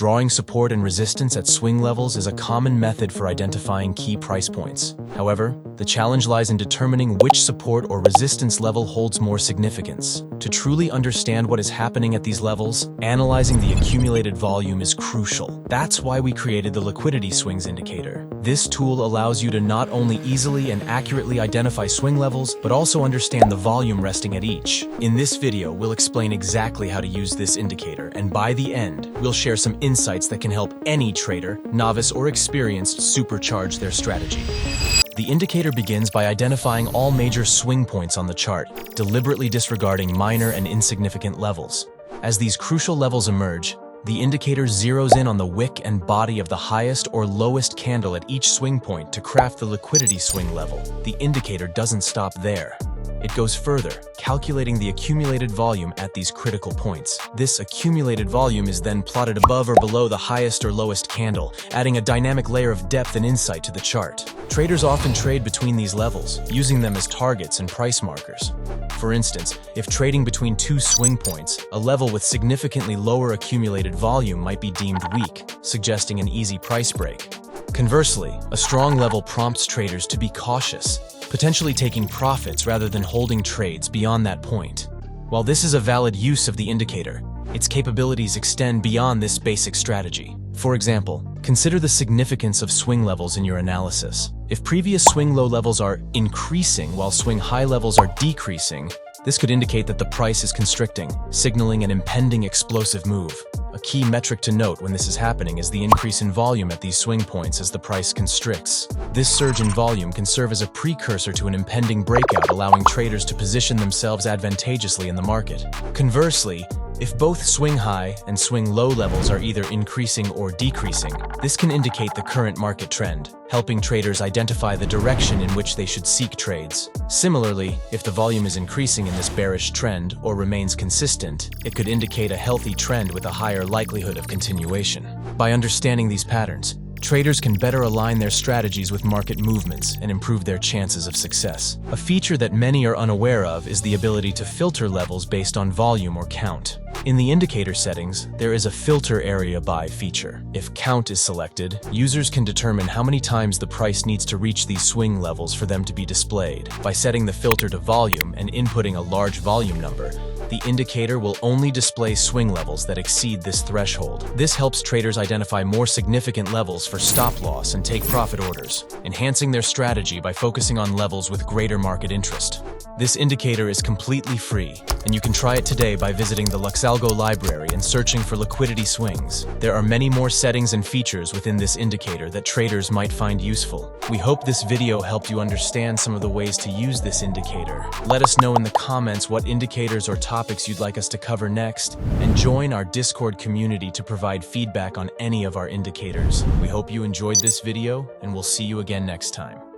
Drawing support and resistance at swing levels is a common method for identifying key price points. However, the challenge lies in determining which support or resistance level holds more significance. To truly understand what is happening at these levels, analyzing the accumulated volume is crucial. That's why we created the liquidity swings indicator. This tool allows you to not only easily and accurately identify swing levels, but also understand the volume resting at each. In this video, we'll explain exactly how to use this indicator, and by the end, we'll share some insights that can help any trader, novice or experienced, supercharge their strategy. The indicator begins by identifying all major swing points on the chart, deliberately disregarding minor and insignificant levels. As these crucial levels emerge, the indicator zeroes in on the wick and body of the highest or lowest candle at each swing point to craft the liquidity swing level. The indicator doesn't stop there. It goes further, calculating the accumulated volume at these critical points. This accumulated volume is then plotted above or below the highest or lowest candle, adding a dynamic layer of depth and insight to the chart. Traders often trade between these levels, using them as targets and price markers. For instance, if trading between two swing points, a level with significantly lower accumulated volume might be deemed weak, suggesting an easy price break. Conversely, a strong level prompts traders to be cautious, potentially taking profits rather than holding trades beyond that point. While this is a valid use of the indicator, its capabilities extend beyond this basic strategy. For example, consider the significance of swing levels in your analysis. If previous swing low levels are increasing while swing high levels are decreasing, this could indicate that the price is constricting, signaling an impending explosive move. A key metric to note when this is happening is the increase in volume at these swing points as the price constricts. This surge in volume can serve as a precursor to an impending breakout, allowing traders to position themselves advantageously in the market. Conversely, if both swing high and swing low levels are either increasing or decreasing, this can indicate the current market trend, helping traders identify the direction in which they should seek trades. Similarly, if the volume is increasing in this bearish trend or remains consistent, it could indicate a healthy trend with a higher likelihood of continuation. By understanding these patterns, traders can better align their strategies with market movements and improve their chances of success. A feature that many are unaware of is the ability to filter levels based on volume or count. In the indicator settings, there is a filter area by feature. If count is selected, users can determine how many times the price needs to reach these swing levels for them to be displayed. By setting the filter to volume and inputting a large volume number, the indicator will only display swing levels that exceed this threshold. This helps traders identify more significant levels for stop loss and take profit orders, enhancing their strategy by focusing on levels with greater market interest. This indicator is completely free, and you can try it today by visiting the LuxAlgo library and searching for liquidity swings. There are many more settings and features within this indicator that traders might find useful. We hope this video helped you understand some of the ways to use this indicator. Let us know in the comments what indicators or topics you'd like us to cover next, and join our Discord community to provide feedback on any of our indicators. We hope you enjoyed this video, and we'll see you again next time.